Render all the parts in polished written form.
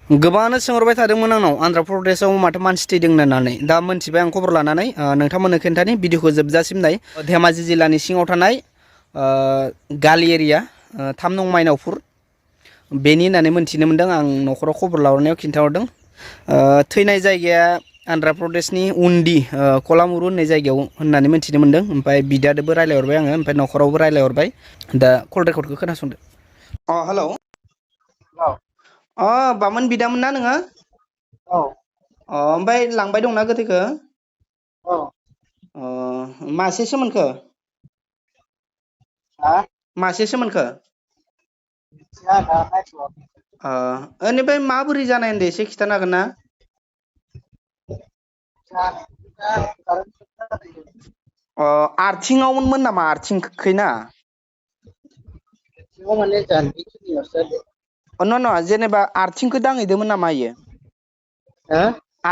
गोबाङानो सोंहरबाय थादोंमोन आंनाव आन्ध्र प्रदेशआव माथो मानसि थैदों होननानै दा मोनथिबाय आं खबर लानानै नोंथांमोननो खोन्थानि भिडिअखौ जोबजासिम नाय धेमाजि जिल्लानि सिङाव थानाय गालि एरिया 3 नं माइनावपुर बेनि होननानै मोनथिनो मोन्दों आं न'खराव खबर लाहरनायाव खिन्थाहरदों थैनाय जायगाया आन्ध्र प्रदेशनि उन्डी कलामुरु होननाय जायगायाव होननानै मोनथिनो मोन्दों ओमफ्राय बिदादोबो रायलायहरबाय आङो ओमफ्राय न'खरावबो रायलायहरबाय दा कल रेकर्डखौ खोनासंदो हेलौ बामोन बिदामोन ना नोङो ओमफ्राय लांबाय दंना गोथैखो मासेसो मोनखो मासेसो मोनखो बेनिफ्राय माबोरै जानाय होनदो एसे खिथानो हागोन ना आर्थिङावमोन नामा आर्थिंखैना माने जानजिखिनियावसो जादों नङा जेनेबा आर्थिंखौ दांहैदोंमोन नामा इयो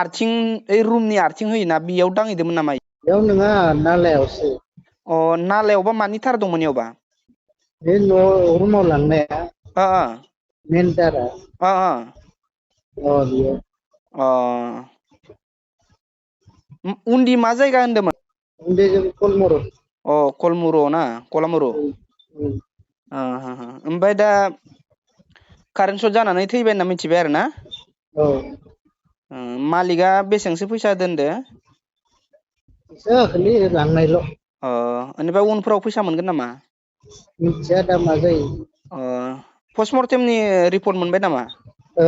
आर्थिं ओइ रुमनि आर्थिं होयोना बेयाव दांहैदोंमोन नामा बेयाव नङा नालायावसो नालायावबा मानि थार दंमोन इयावबा बे न' रुमाव लांनाया मेन थारा बेयाव उन्डी मा जायगा होनदोंमोन उन्डी जों कलमरु कलमुरु ना कलामुरु ओमफ्राय दा कारेन्ट सर्ट जानानै थैबाय होनना मिथिबाय आरो ना मालिकआ बेसेबांसो फैसा दोनदो फैसा होआखैलै लांनायल' बेनिफ्राय उनफोराव फैसा मोनगोन नामा मिथिया दा मा जायो पस्टमर्टेमनि रिपर्ट मोनबाय नामा औ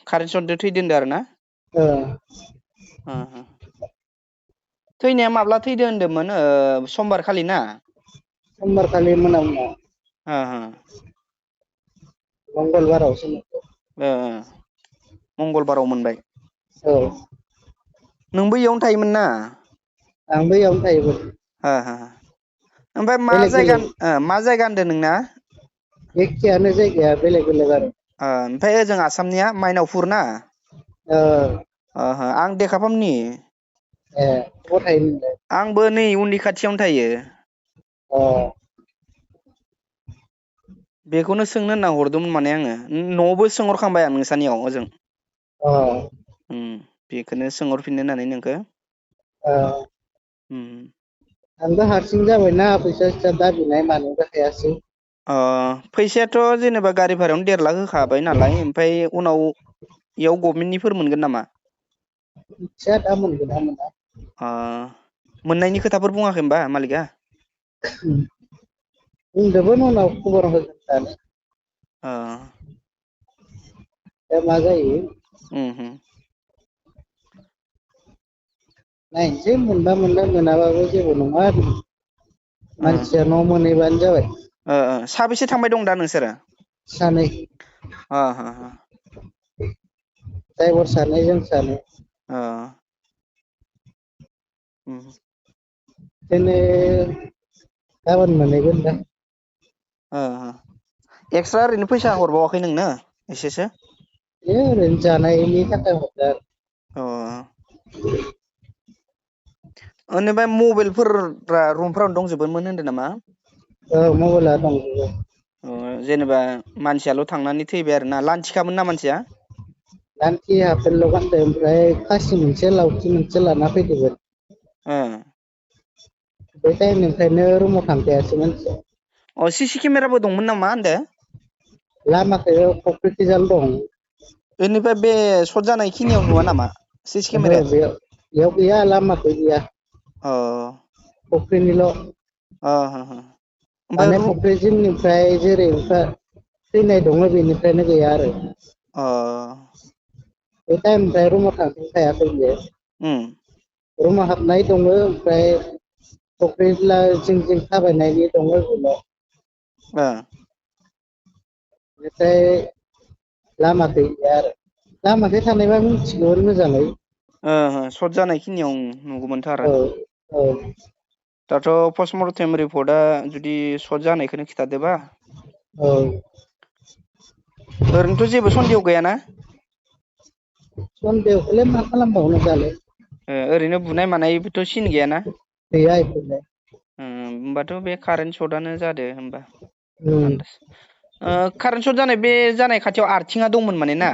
कारेन्ट सर्टजों थैदों होनदों आरो ना थैनाया माब्ला थैदो होनदोंमोन समबार खालि ना समबार खालि मोना मोना मंगलबारावसो मंगलबाराव मोनबाय औ नोंबो इयावनो थायोमोन ना आंबो इयावनो थायोमोन ओमफ्राय बेलेग बेलेग मा जायगा होनदों नोंना एखेयानो जायगाया बेलेग बेलेग आरो ओमफ्राय ओजों आसामनिया माइनावपुर ना आं देखाफामनि बहा थायो नोंलाय आंबो नै उन्दै खाथियावनो थायो बेखौनो सोंनो होनना हरदोंमोन माने आङो न'आवबो सोंहरखांबाय आं नोंसानियाव ओजों बेखौनो सोंहरफिननो होननानै नोंखौ आंबो हारसिं जाबायना फैसा सैसा दाबिनाय मानोबो हायासै फैसायाथ' जेनेबा गारि भारायावनो 1.5 लाख होखाबाय नालाय ओमफ्राय उनाव इयाव गभमेन्टनिफोर मोनगोन नामा मिथिया दा मोनगोन ना मोना मोननायनि खोथाफोर बुङाखै होनबा मालिकआ बुंदोंमोन उनाव खबर होगोन होननानै दा मा जायो नायनोसै मोनबा मोनबाय मोनाबाबो जेबो नङा मानसिया न' मोनहैबानो जाबाय साबेसे थांबाय दं दा नोंसोरो सानै ड्राइभार सानै जों सानै बिदिनो गाबोन मोनहैगोन दां एक्सट्रा ओरैनो फैसा हरबावाखै नोंनो एसेसो ओरैनो जानायनि थाखाय हरदों आरो बेनिफ्राय मबाइलफोरा रुमफोरावनो दंजोबोमोन होनदों नामा मबाइला दंजोबो जेनेबा मानसियाल' थांनानै थैबाय आरो ना लान्थिखामोन ना मानसिया लान्थि हाफेनल' गानदों ओमफ्राय खासि मोनसे लावथि मोनसे लाना फैदोंमोन बे टाइमनिफ्रायनो रुमाव थांखायासै मानसिया सिसि केमेराबो दंमोन नामा होनदो लामाखै फख्रिखैजानो दं बेनिफ्राय बे सर्ट जानाय खिनियाव नुवा नामा सिसि केमेराया बेयाव गैया लामाखै गैया फख्रिनिल' ओमफ्राय माने फख्रि जिंनिफ्राय जेरै थैनाय दङ बेनिफ्रायनो गैया आरो बे टाइमनिफ्राय रुमाव थांफिनखायाखै बियो रुमाव हाबनाय दङ ओमफ्राय फख्रि जिं जिं थाबायनायनि दङ रुमाव बेनिफ्राय लामाखै गैया आरो लामाखै थानायबा मिथिगौमोन मोजाङै सर्ट जानायखिनियाव नुगौमोनथ' आरो औ दाथ' पस्टमर्टेम रिपर्टआ जुदि सर्ट जानायखौनो खिथादोबा ओरैनोथ' जेबो सन्देह गैयाना सन्देहखौलाय मा खालामबावनो दालाय ओरैनो बुनाय मानायबोथ' सिन गैयाना गैया इफोरलाय होमबाथ' बे कारेन्ट सर्टआनो जादो होमबा कारेन्ट सर्ट जानाय बे जानाय खाथियाव आर्थिङा दंमोन माने ना?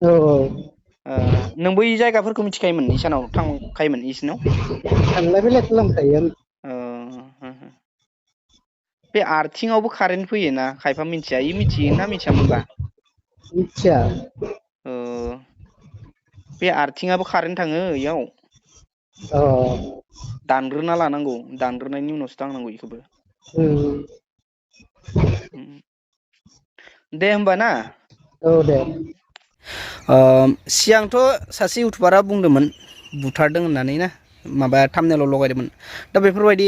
औ औ। नों बै जायगाफोरखौ मिथिखायोमोन इसानाव थांखायोमोन इसिनाव? थांलाय फैलाय खालामखायो। बे आर्थिङावबो कारेन्ट फैयोना खायफा मिथिया इ मिथियोना मिथियामोनबा? मिथिया। बे आर्थिङाबो कारेन्ट थाङो इयाव? अ। दानग्रोना लानांगौ दानग्रोनायनि उनावसो दांनांगौ इखौबो। दे होमबा ना। औ दे। सिगांथ' सासे इउटुबारा बुंदोंमोन बुथारदों होननानै ना माबा थाम्बनेलाव लगायदोंमोन दा बेफोरबायदि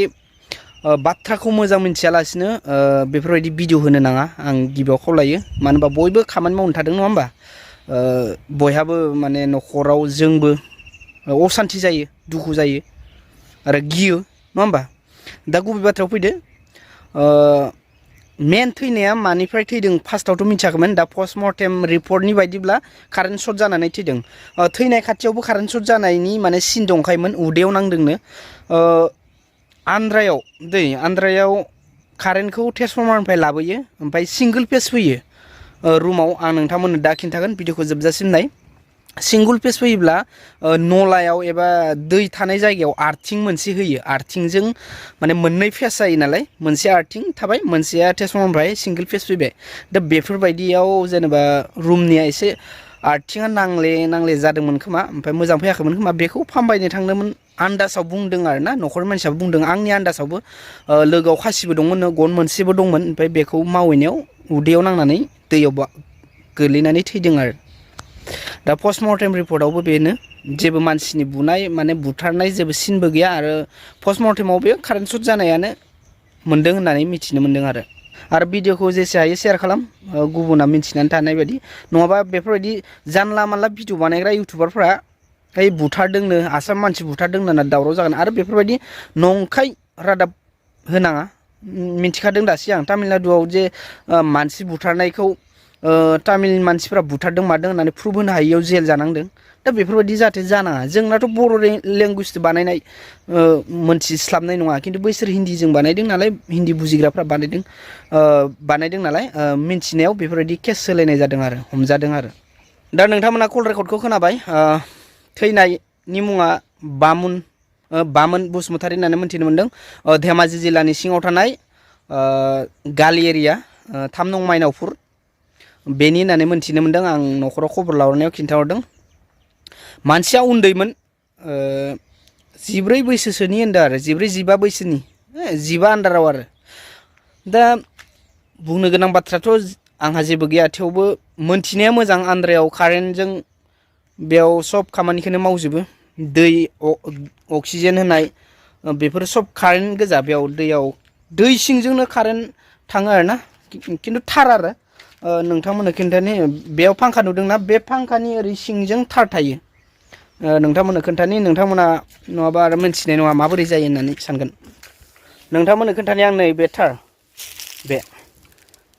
बाथ्राखौ मोजां मिथियालासिनो बेफोरबायदि भिडिअ होनो नाङा आं गिबियाव खावलायो मानो होनबा बयबो खामानि मावनो थादों नङा होमबा बयहाबो माने न'खराव जोंबो असान्थि जायो दुखु जायो आरो गियो नङा होमबा दा गुबै बाथ्रायाव फैदो मेन थैनाया मानिफ्राय थैदों फार्स्टआवथ' मिथियाखैमोन दा पस्टमर्टेम रिपर्टनि बायदिब्ला कारेन्ट सर्ट जानानै थैदों थैनाय खाथियावबो कारेन्ट सर्ट जानायनि माने सिन दंखायोमोन उदैयाव नांदोंनो आन्द्रायाव कारेन्टखौ ट्रेन्सफर्मारनिफ्राय लाबोयो ओमफ्राय सिंगोल पेज फैयो रुमाव आं नोंथांमोननो दा खिन्थागोन भिडिअखौ जोबजासिम नाय सिंगोल पेज फैयोब्ला नलायाव एबा दै थानाय जायगायाव आर्थिं मोनसे होयो आर्थिंजों माने मोननै फेस जायो नालाय मोनसे आर्थिं थाबाय मोनसेया ट्रेन्सफर्मारनिफ्राय सिंगोल पेज फैबाय दा बेफोरबायदियाव जेनेबा रुमनिया एसे आर्थिङा नांले जादोंमोन खोमा ओमफ्राय मोजां फैयाखैमोन खोमा बेखौ फाहामबायनो थांदोंमोन आन्दासाव बुंदों आरो ना न'खरनि मानसियाबो बुंदों आंनि आन्दासावबो लोगोआव खासिबो दंमोन गन मोनसेबो दंमोन ओमफ्राय बेखौ मावहैनायाव उदैयाव नांनानै दैयाव गोलैनानै थैदों आरो दा पस्टमर्टेम रिपर्टआवबो बेनो जेबो मानसिनि बुनाय माने बुथारनाय जेबो सिनबो गैया आरो पस्टमर्टेमाव बे कारेन्ट सर्ट जानायानो मोनदों होननानै मिथिनो मोनदों आरो भिडिअखौ जेसे हायो शेयार खालाम गुबुना मिथिनानै थानाय बायदि नङाबा बेफोरबायदि जानला मानला भिडिअ बानायग्रा इउटुबारफ्रा ओइ बुथारदोंनो आसाम मानसि बुथारदों होनना दावराव जागोन आरो बेफोरबायदि नंखाय रादाब होनाङा मिथिखादों दासो आं तामिलनाडुआव जे मानसि बुथारनायखौ तामिल मानसिफ्रा बुथारदों मादों होननानै प्रुभ होनो हायियाव जेल जानांदों दा बेफोरबायदि जाहाथे जानाङा जोंनाथ' बर' लेंगुवेजजों बानायनाय मोनथिस्लाबनाय नङा खिन्थु बैसोर हिन्दीजों बानायदों नालाय हिन्दी बुजिग्राफ्रा बानायदों नालाय मिन्थिनायाव बेफोरबायदि केस सोलायनाय जादों आरो हमजादों आरो दा नोंथांमोना कल रेकर्डखौ खोनाबाय थैनायनि मुङा बामोन बसुमतारी होननानै मिथिनो मोन्दों धेमाजि जिल्लानि सिङाव थानाय गालि एरिया 3 नं माइनावपुर बेनि होननानै मिथिनो मोन्दों आं न'खराव खबर लाहरनायाव खिन्थाहरदों मानसिया उन्दैमोन 14 बैसोसोनि होन्दों आरो 14-15 बैसोनि 15 आन्दाराव आरो दा बुंनो गोनां बाथ्राथ' आंहा जेबो गैया थेवबो मोनथिनाया मोजां आन्द्रायाव कारेन्टजों बेयाव सब खामानिखौनो मावजोबो दै अक्सिजेन होनाय बेफोर सब कारेन्ट गोजा बेयाव दै सिंजोंनो कारेन्ट थाङो आरो ना खिन्थु थार आरो नोंथांमोननो खिन्थानो बेयाव फांखा नुदोंना बे फांखानि ओरै सिंजों थार थायो नोंथांमोननो खोन्थानि नोंथांमोना नङाबा आरो मिन्थिनाय नङा माबोरै जायो होननानै सानगोन नोंथांमोननो खोन्थानि आं नै बे थार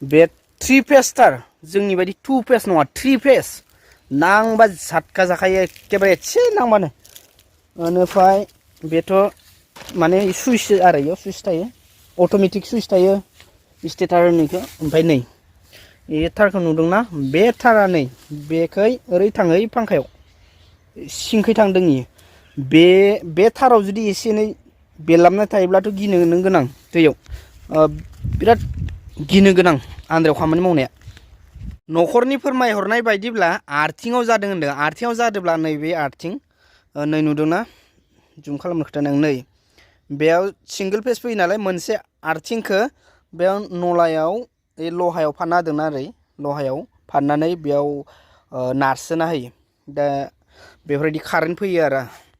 बे 3 फेस थार जोंनि बायदि 2 फेस नङा 3 फेस नांबा झटका जाखायो एखेबारे एसे नांबानो बेनिफ्राय बेथ' माने सुइस आरो इयाव सुइस थायो अट'मेटिक सुइस थायो स्टेटार होननायखौ ओमफ्राय नै बे थारखौ नुदोंना बे थारा नै बेखै ओरै थाङो फांखायाव सिंखै थांदों इयो बे थाराव जुदि एसे एनै बेरलाबना थायोब्लाथ' गिनो गोनां दैयाव बिराद गिनो गोनां आन्द्रायाव खामानि मावनाया न'खरनि फोरमायहरनाय बायदिब्ला आर्थिङाव जादों होनदों आर्थिङाव जादोंब्ला नैबे आर्थिं नै नुदोंना जुम खालामनो खोथादों नै बेयाव सिंगोल पेज फैयो नालाय मोनसे आर्थिंखौ बेयाव नलायाव लहायाव फानना होदोंना ओरै लहायाव फाननानै बेयाव नारसोना होयो दा बेफोरबायदि कारेन्ट फैयो आरो